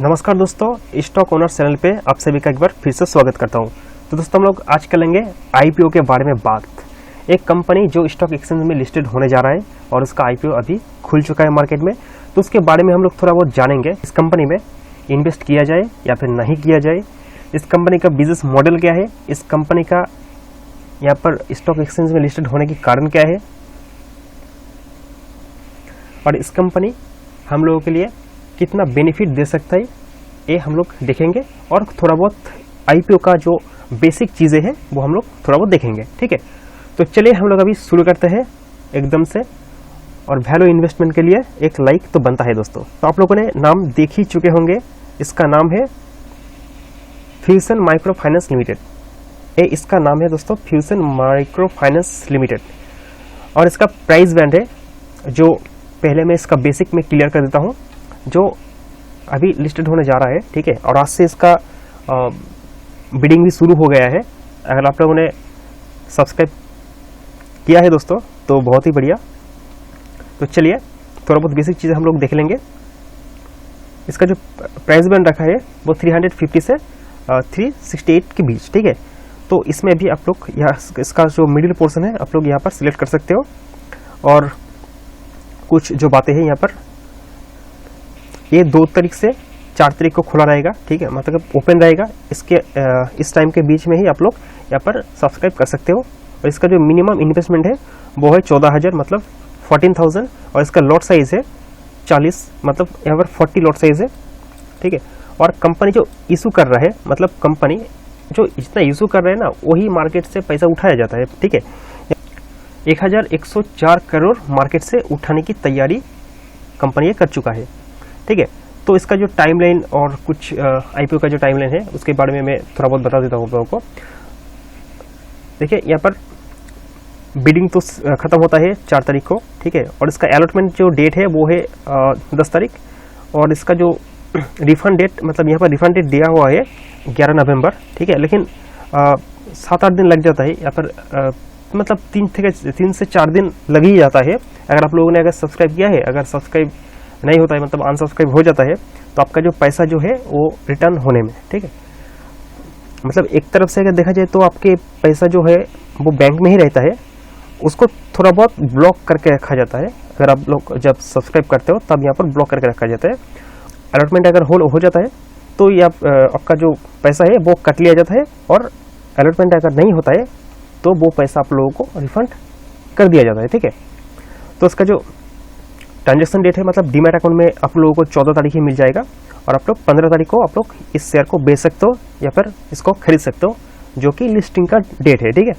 नमस्कार दोस्तों, stock owner channel पे आप सभी का एक बार फिर से स्वागत करता हूं। तो दोस्तों हम लोग आज करेंगे आईपीओ के बारे में बात। एक कंपनी जो स्टॉक एक्सचेंज में लिस्टेड होने जा रहा है और उसका आईपीओ अभी खुल चुका है मार्केट में, तो उसके बारे में हम लोग थोड़ा बहुत जानेंगे। इस कंपनी में इन्वेस्ट किया जाए या फिर नहीं किया जाए, इस कंपनी का बिजनेस मॉडल क्या है, इस कंपनी का यहाँ पर स्टॉक एक्सचेंज में लिस्टेड होने के कारण क्या है, और इस कंपनी हम लोगों के लिए कितना बेनिफिट दे सकता है, ये हम लोग देखेंगे। और थोड़ा बहुत आईपीओ का जो बेसिक चीज़ें हैं वो हम लोग थोड़ा बहुत देखेंगे। ठीक है, तो चलिए हम लोग अभी शुरू करते हैं एकदम से। और वैल्यू इन्वेस्टमेंट के लिए एक लाइक तो बनता है दोस्तों। तो आप लोगों ने नाम देख ही चुके होंगे, इसका नाम है फ्यूसन माइक्रो फाइनेंस लिमिटेड। ये इसका नाम है दोस्तों, फ्यूसन माइक्रो फाइनेंस लिमिटेड। और इसका प्राइस बैंड है, जो पहले मैं इसका बेसिक में क्लियर कर देता हूँ, जो अभी लिस्टेड होने जा रहा है। ठीक है, और आज से इसका बिडिंग भी शुरू हो गया है। अगर आप लोगों ने सब्सक्राइब किया है दोस्तों तो बहुत ही बढ़िया। तो चलिए थोड़ा बहुत बेसिक चीज़ें हम लोग देख लेंगे। इसका जो प्राइस बैंड रखा है वो 350 से 368 के बीच। ठीक है, तो इसमें भी आप लोग यहाँ इसका जो मिडिल पोर्शन है आप लोग यहाँ पर सिलेक्ट कर सकते हो। और कुछ जो बातें हैं यहाँ पर, ये 2 तारीख से 4 तारीख को खुला रहेगा। ठीक है, मतलब ओपन रहेगा। इसके इस टाइम के बीच में ही आप लोग यहाँ पर सब्सक्राइब कर सकते हो। और इसका जो मिनिमम इन्वेस्टमेंट है वो है 14,000 मतलब 14,000। और इसका लॉट साइज है 40 मतलब यहाँ पर 40 लॉट साइज है। ठीक है, और कंपनी जो इशू कर रहा है, मतलब कंपनी जो इतना इशू कर रहे हैं ना, वही मार्केट से पैसा उठाया जाता है। ठीक है, 1104 करोड़ मार्केट से उठाने की तैयारी कंपनी कर चुका है। ठीक है, तो इसका जो टाइमलाइन और कुछ आईपीओ का जो टाइमलाइन है उसके बारे में मैं थोड़ा बहुत बता देता हूँ आप लोगों को। देखिए यहाँ पर बिडिंग तो ख़त्म होता है 4 तारीख को। ठीक है, और इसका अलॉटमेंट जो डेट है वो है 10 तारीख। और इसका जो रिफंड डेट, मतलब यहाँ पर रिफंड डेट दिया हुआ है 11 नवंबर। ठीक है, लेकिन 7-8 दिन लग जाता है यहाँ पर, मतलब 3 से 4 दिन लग ही जाता है। अगर आप लोगों ने अगर सब्सक्राइब किया है, अगर सब्सक्राइब नहीं होता है मतलब अनसब्सक्राइब हो जाता है, तो आपका जो पैसा जो है वो रिटर्न होने में, ठीक है, मतलब एक तरफ से अगर देखा जाए तो आपके पैसा जो है वो बैंक में ही रहता है, उसको थोड़ा बहुत ब्लॉक करके रखा जाता है। अगर आप लोग जब सब्सक्राइब करते हो तब यहाँ पर ब्लॉक करके रखा जाता है। अलॉटमेंट अगर हो जाता है तो ये आपका जो पैसा है वो कट लिया जाता है। और अलॉटमेंट अगर नहीं होता है तो वो पैसा आप लोगों को रिफंड कर दिया जाता है। ठीक है, तो इसका जो ट्रांजैक्शन डेट है, मतलब डीमैट अकाउंट में आप लोगों को 14 तारीख ही मिल जाएगा। और आप लोग 15 तारीख को आप लोग इस शेयर को बेच सकते हो या फिर इसको खरीद सकते हो, जो कि लिस्टिंग का डेट है। ठीक है,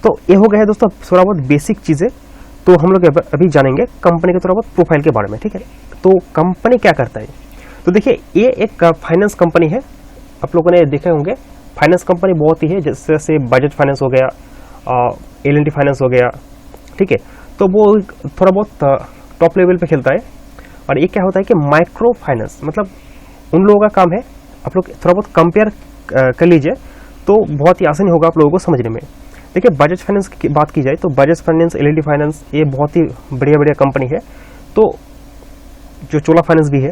तो ये हो गया है दोस्तों थोड़ा बहुत बेसिक चीज़ें। तो हम लोग अभी जानेंगे कंपनी के थोड़ा बहुत प्रोफाइल के बारे में। ठीक है, तो कंपनी क्या करता है, तो देखिए ये एक फाइनेंस कंपनी है। आप लोगों ने देखे होंगे फाइनेंस कंपनी बहुत ही है, जैसे बजाज फाइनेंस हो गया, L&T फाइनेंस हो गया। ठीक है, तो वो थोड़ा बहुत टॉप लेवल पे खेलता है। और ये क्या होता है कि माइक्रो फाइनेंस, मतलब उन लोगों का काम है। आप लोग थोड़ा बहुत कंपेयर कर लीजिए तो बहुत ही आसानी होगा आप लोगों को समझने में। देखिए बजाज फाइनेंस की बात की जाए तो बजाज फाइनेंस, L&T फाइनेंस, ये बहुत ही बढ़िया कंपनी है। तो जो चोला फाइनेंस भी है,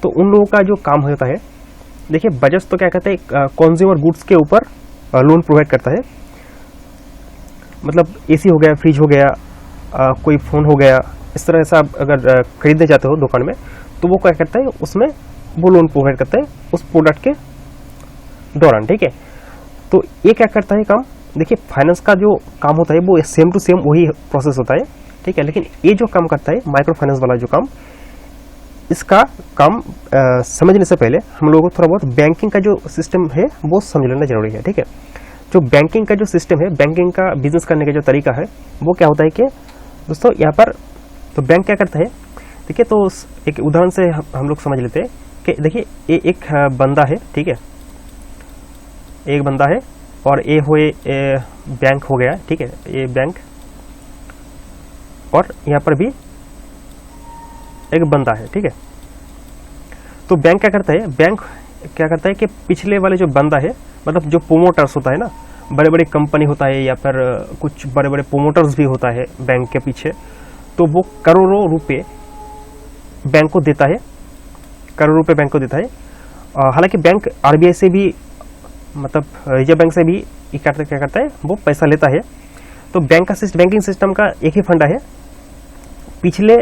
तो उन लोगों का जो काम होता है, देखिए बजाज तो क्या कहते हैं, कंज्यूमर गुड्स के ऊपर लोन प्रोवाइड करता है। मतलब एसी हो गया, फ्रिज हो गया, कोई फ़ोन हो गया, इस तरह से आप अगर खरीदने जाते हो दुकान में, तो वो क्या करता है, उसमें वो लोन प्रोवाइड करता है उस प्रोडक्ट के दौरान। ठीक है, तो ये क्या करता है काम, देखिए फाइनेंस का जो काम होता है वो सेम टू सेम वही प्रोसेस होता है। ठीक है, लेकिन ये जो काम करता है माइक्रो फाइनेंस वाला जो काम, इसका काम समझने से पहले हम लोगों को थोड़ा बहुत बैंकिंग का जो सिस्टम है वो समझ लेना जरूरी है। ठीक है, जो बैंकिंग का जो सिस्टम है, बैंकिंग का बिजनेस करने का जो तरीका है, वो क्या होता है कि दोस्तों यहाँ पर तो बैंक क्या करता है, देखिए तो एक उदाहरण से हम लोग समझ लेते हैं कि देखिए ये एक बंदा है। ठीक है, एक बंदा है और ये हुए बैंक हो गया। ठीक है, ये बैंक, और यहाँ पर भी एक बंदा है। ठीक है, तो बैंक क्या करता है, बैंक क्या करता है कि पिछले वाले जो बंदा है, मतलब जो प्रोमोटर्स होता है ना, बड़े बड़े कंपनी होता है या फिर कुछ बड़े बड़े प्रोमोटर्स भी होता है बैंक के पीछे, तो वो करोड़ों रुपए बैंक को देता है करोड़ रुपए बैंक को देता है। हालांकि बैंक आरबीआई से भी, मतलब रिजर्व बैंक से भी क्या करता है, वो पैसा लेता है। तो बैंकिंग सिस्टम का एक ही फंडा है, पिछले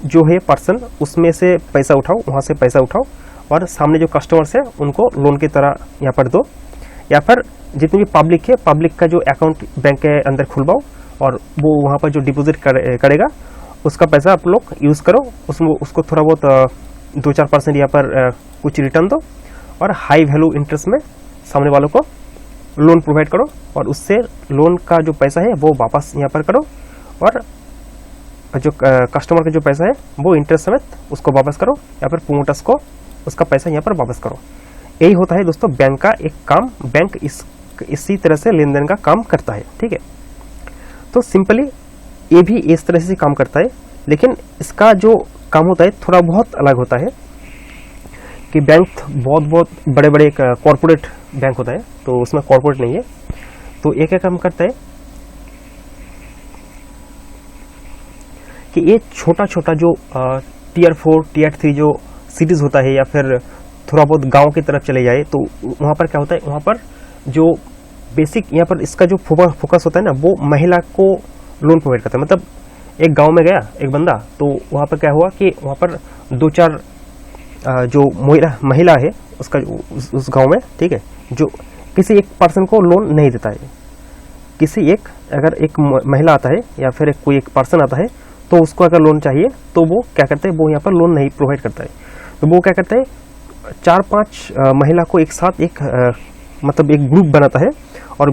जो है पर्सन उसमें से पैसा उठाओ, वहाँ से पैसा उठाओ और सामने जो कस्टमर्स है उनको लोन की तरह यहाँ पर दो, या फिर जितनी भी पब्लिक है, पब्लिक का जो अकाउंट बैंक के अंदर खुलवाओ और वो वहाँ पर जो डिपॉजिट करेगा उसका पैसा आप लोग यूज़ करो, उसको थोड़ा बहुत 2-4% यहाँ पर कुछ रिटर्न दो और हाई वैल्यू इंटरेस्ट में सामने वालों को लोन प्रोवाइड करो और उससे लोन का जो पैसा है वो वापस यहाँ पर करो और जो कस्टमर का जो पैसा है वो इंटरेस्ट समेत उसको वापस करो, या फिर प्रोमोटर्स को उसका पैसा यहाँ पर वापस करो। यही होता है दोस्तों बैंक का एक काम। बैंक इसी तरह से लेन देन का काम करता है, ठीक है। तो सिंपली ये भी इस तरह से काम करता है, लेकिन इसका जो काम होता है थोड़ा बहुत अलग होता है कि बैंक बहुत बड़े बड़े कॉर्पोरेट बैंक होता है, तो उसमें कॉर्पोरेट नहीं है। तो एक काम करता है कि ये छोटा छोटा जो टियर 4 टियर 3 जो सिटीज़ होता है, या फिर थोड़ा बहुत गांव की तरफ चले जाए, तो वहाँ पर क्या होता है, वहाँ पर जो बेसिक यहाँ पर इसका जो फोकस होता है ना, वो महिला को लोन प्रोवाइड करता है। मतलब एक गांव में गया एक बंदा, तो वहाँ पर क्या हुआ कि वहाँ पर 2-4 जो महिला है उसका उस गांव में, ठीक है, जो किसी एक पर्सन को लोन नहीं देता है। अगर एक महिला आता है या फिर कोई एक पर्सन आता है तो उसको अगर लोन चाहिए तो वो क्या करते हैं, वो यहाँ पर लोन नहीं प्रोवाइड करता है। तो वो क्या करता है, 4-5 महिला को एक साथ मतलब एक ग्रुप बनाता है और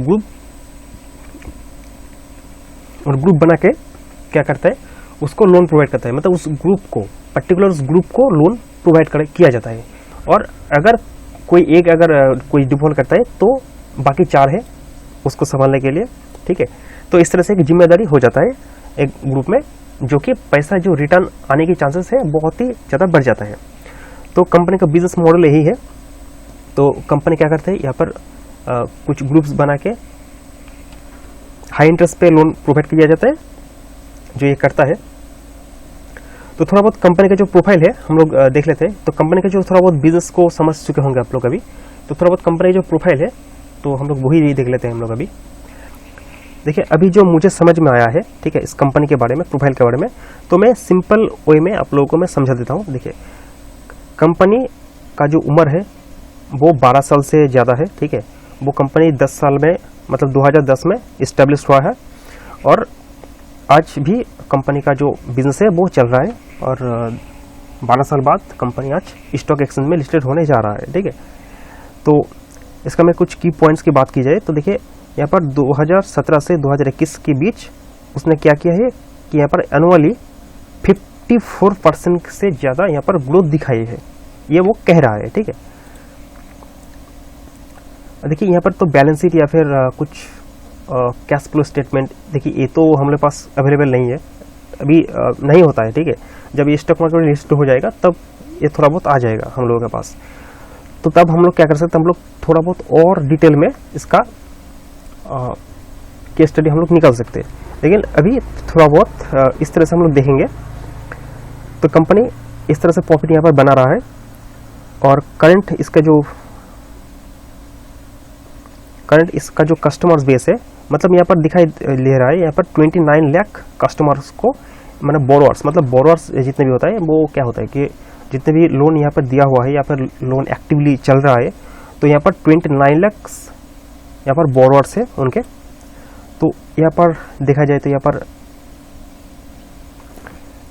ग्रुप बना के क्या करता है, उसको लोन प्रोवाइड करता है। मतलब उस ग्रुप को लोन प्रोवाइड किया जाता है। और अगर कोई डिफॉल्ट करता है तो बाकी 4 है उसको संभालने के लिए, ठीक है। तो इस तरह से एक जिम्मेदारी हो जाता है एक ग्रुप में, जो कि पैसा जो रिटर्न आने की चांसेस है बहुत ही ज़्यादा बढ़ जाता है। तो कंपनी का बिजनेस मॉडल यही है। तो कंपनी क्या करते हैं, यहाँ पर कुछ ग्रुप्स बना के हाई इंटरेस्ट पे लोन प्रोवाइड किया जाता है, जो ये करता है। तो थोड़ा बहुत कंपनी का जो प्रोफाइल है हम लोग देख लेते हैं। तो कंपनी का जो थोड़ा बहुत बिजनेस को समझ चुके होंगे आप लोग अभी, तो थोड़ा बहुत कंपनी जो प्रोफाइल है तो हम लोग वही देख लेते हैं हम लोग अभी। देखिए अभी जो मुझे समझ में आया है, ठीक है, इस कंपनी के बारे में, प्रोफाइल के बारे में, तो मैं सिंपल वे में आप लोगों को मैं समझा देता हूँ। देखिए कंपनी का जो उम्र है वो 12 साल से ज़्यादा है, ठीक है। वो कंपनी 10 साल में, मतलब 2010 में इस्टेब्लिश हुआ है और आज भी कंपनी का जो बिजनेस है वो चल रहा है और 12 साल बाद कंपनी आज स्टॉक एक्सचेंज में लिस्टेड होने जा रहा है, ठीक है। तो इसका मैं कुछ की पॉइंट्स की बात की जाए तो देखिए यहाँ पर 2017 से 2021 के बीच उसने क्या किया है कि यहाँ पर एनुअली 54% से ज़्यादा यहाँ पर ग्रोथ दिखाई है, ये वो कह रहा है, ठीक है। देखिए यहाँ पर तो बैलेंस शीट या फिर कुछ कैश फ्लो स्टेटमेंट, देखिए ये तो हमारे पास अवेलेबल नहीं है, अभी नहीं होता है, ठीक है। जब ये स्टॉक मार्केट में लिस्ट हो जाएगा तब ये थोड़ा बहुत आ जाएगा हम लोगों के पास, तो तब हम लोग क्या कर सकते हैं, हम लोग थोड़ा बहुत और डिटेल में इसका केस स्टडी हम लोग निकाल सकते हैं। लेकिन अभी थोड़ा बहुत इस तरह से हम लोग देखेंगे। तो कंपनी इस तरह से प्रॉफिट यहाँ पर बना रहा है और करंट इसका जो कस्टमर्स बेस है, मतलब यहाँ पर दिखाई ले रहा है, यहाँ पर 29 लाख कस्टमर्स को, मतलब बोरोअर्स जितने भी होता है वो क्या होता है कि जितने भी लोन यहाँ पर दिया हुआ है या फिर लोन एक्टिवली चल रहा है, तो यहाँ पर 29 लाख यहाँ पर बोरोअर्स है उनके। तो यहाँ पर देखा जाए तो यहाँ पर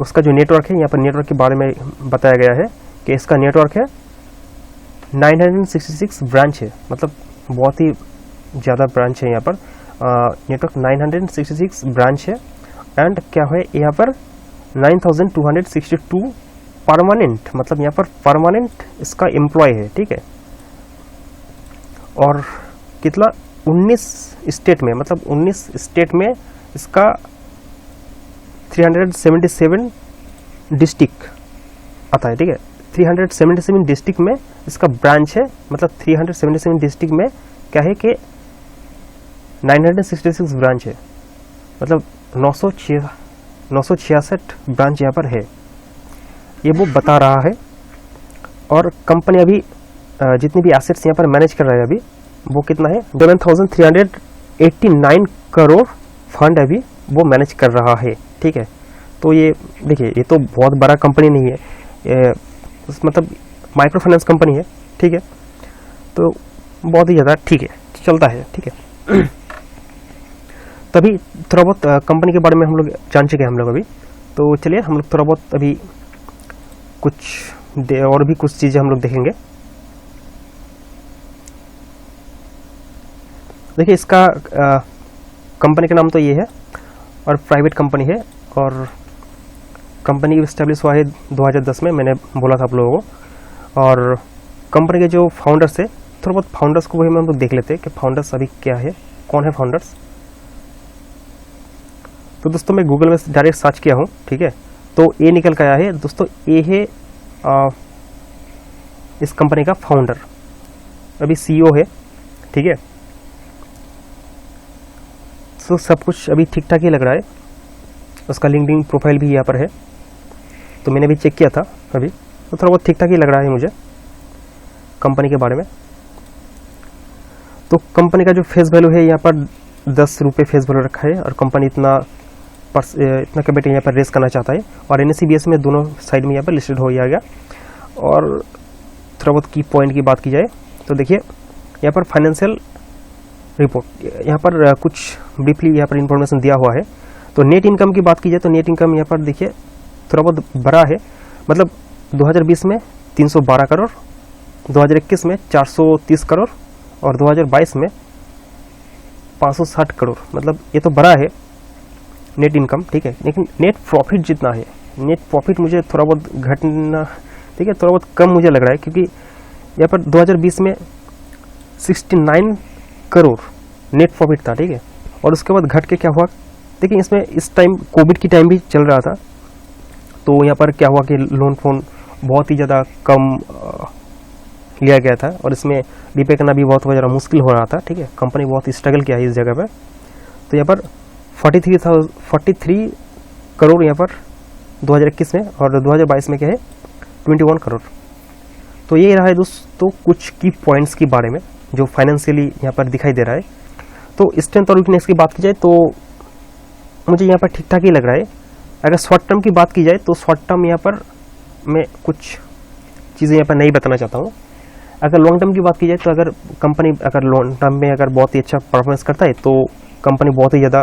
उसका जो नेटवर्क है, यहाँ पर नेटवर्क के बारे में बताया गया है कि इसका नेटवर्क है 966 ब्रांच है, मतलब बहुत ही ज़्यादा ब्रांच है यहाँ पर। नेटवर्क 966 ब्रांच है एंड क्या है यहाँ पर 9262 परमानेंट, मतलब यहाँ पर परमानेंट इसका एम्प्लॉय है, ठीक है। और कितना 19 स्टेट में, मतलब 19 स्टेट में इसका 377 डिस्ट्रिक्ट आता है, ठीक है। 377 डिस्ट्रिक्ट में इसका ब्रांच है, मतलब 377 डिस्ट्रिक्ट में क्या है कि 966 ब्रांच है, मतलब 966 ब्रांच यहाँ पर है, ये वो बता रहा है। और कंपनी अभी जितनी भी एसेट्स यहाँ पर मैनेज कर रहा है अभी वो कितना है, 11,389 करोड़ फंड अभी वो मैनेज कर रहा है। ठीक है, तो ये देखिए ये तो बहुत बड़ा कंपनी नहीं है, मतलब माइक्रो फाइनेंस कंपनी है। ठीक है, तो बहुत ही ज़्यादा ठीक है, चलता है। ठीक है, तभी थोड़ा बहुत कंपनी के बारे में हम लोग जान चुके हैं हम लोग अभी। तो चलिए हम लोग थोड़ा बहुत अभी कुछ और भी कुछ चीज़ें हम लोग देखेंगे। देखिए इसका कंपनी का नाम तो ये है और प्राइवेट कंपनी है, और कंपनी इस्टेब्लिश हुआ है 2010 में, मैंने बोला था आप लोगों को। और कंपनी के जो फाउंडर्स है, थोड़ा बहुत फाउंडर्स को वही हम लोग देख लेते हैं कि फाउंडर्स अभी क्या है, कौन है फाउंडर्स। तो दोस्तों मैं गूगल में डायरेक्ट सर्च किया हूँ। ठीक है, तो ये निकल के आया है दोस्तों, ये है इस कंपनी का फाउंडर, अभी सीईओ है। ठीक है, तो सब कुछ अभी ठीक ठाक ही लग रहा है। उसका लिंक्डइन प्रोफाइल भी यहाँ पर है, तो मैंने भी चेक किया था अभी, तो थोड़ा बहुत ठीक ठाक ही लग रहा है मुझे कंपनी के बारे में। तो कंपनी का जो फेस वैल्यू है यहाँ पर 10 रुपये फेस वैल्यू रखा है, और कंपनी इतना कैपिटल यहाँ पर रेस करना चाहता है, और NSE/BSE में दोनों साइड में यहाँ पर लिस्टेड हो गया। और थोड़ा बहुत की पॉइंट की बात की जाए तो देखिए यहाँ पर फाइनेंशियल रिपोर्ट, यहाँ पर कुछ ब्रीफली यहाँ पर इंफॉर्मेशन दिया हुआ है। तो नेट इनकम की बात की जाए तो नेट इनकम यहाँ पर देखिए थोड़ा बहुत बड़ा है, मतलब 2020 में 312 करोड़, 2021 में 430 करोड़, और 2022 में 560 करोड़, मतलब ये तो बड़ा है नेट इनकम। ठीक है, लेकिन नेट प्रॉफिट जितना है, नेट प्रॉफिट मुझे थोड़ा बहुत घटना, ठीक है, थोड़ा बहुत कम मुझे लग रहा है, क्योंकि यहाँ पर 2020 में 69 करोड़ नेट प्रॉफिट था। ठीक है, और उसके बाद घट के क्या हुआ, देखिए इसमें इस टाइम कोविड की टाइम भी चल रहा था, तो यहाँ पर क्या हुआ कि लोन फोन बहुत ही ज़्यादा कम लिया गया था, और इसमें रिपे करना भी बहुत ज़्यादा मुश्किल हो रहा था। ठीक है, कंपनी बहुत स्ट्रगल किया है इस जगह पर। तो यहाँ पर 43 करोड़ यहाँ पर 2021 में, और 2022 में क्या है 21 करोड़। तो ये रहा है दोस्तों कुछ की पॉइंट्स के बारे में जो फाइनेंशियली यहाँ पर दिखाई दे रहा है। तो स्ट्रेंथ और वीकनेस की बात की जाए तो मुझे यहाँ पर ठीक ठाक ही लग रहा है। अगर शॉर्ट टर्म की बात की जाए तो शॉर्ट टर्म यहाँ पर मैं कुछ चीज़ें यहाँ पर नहीं बताना चाहता हूँ। अगर लॉन्ग टर्म की बात की जाए तो अगर कंपनी अगर लॉन्ग टर्म में अगर बहुत ही अच्छा परफॉर्मेंस करता है तो कंपनी बहुत ही ज़्यादा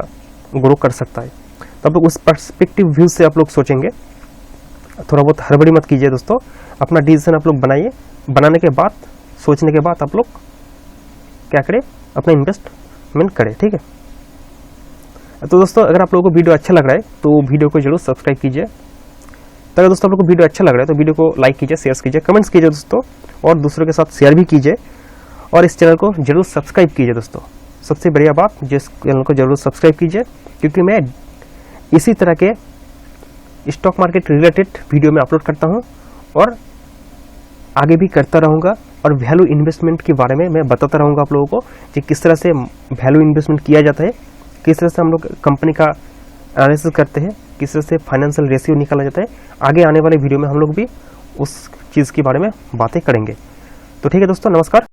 ग्रो कर सकता है। तो आप लोग उस पर्सपेक्टिव व्यू से आप लोग सोचेंगे, थोड़ा बहुत हड़बड़ी मत कीजिए दोस्तों, अपना डिसीजन आप लोग बनाइए, बनाने के बाद सोचने के बाद आप लोग क्या करें, अपना इन्वेस्टमेंट करें। ठीक है, तो दोस्तों अगर आप लोगों को वीडियो अच्छा लग रहा है तो वीडियो को जरूर सब्सक्राइब कीजिए। तो अगर दोस्तों आप लोगों को वीडियो अच्छा लग रहा है तो वीडियो को लाइक कीजिए, शेयर कीजिए, कमेंट्स कीजिए दोस्तों, और दूसरों के साथ शेयर भी कीजिए, और इस चैनल को जरूर सब्सक्राइब कीजिए दोस्तों। सबसे बढ़िया बात, जिस चैनल को जरूर सब्सक्राइब कीजिए, क्योंकि मैं इसी तरह के स्टॉक मार्केट रिलेटेड वीडियो में अपलोड करता हूँ और आगे भी करता रहूँगा, और वैल्यू इन्वेस्टमेंट के बारे में मैं बताता रहूँगा आप लोगों को कि किस तरह से वैल्यू इन्वेस्टमेंट किया जाता है, किस तरह से हम लोग कंपनी का एनालिसिस करते हैं, किस तरह से फाइनेंशियल रेशियो निकाला जाता है। आगे आने वाले वीडियो में हम लोग भी उस चीज़ के बारे में बातें करेंगे। तो ठीक है दोस्तों, नमस्कार।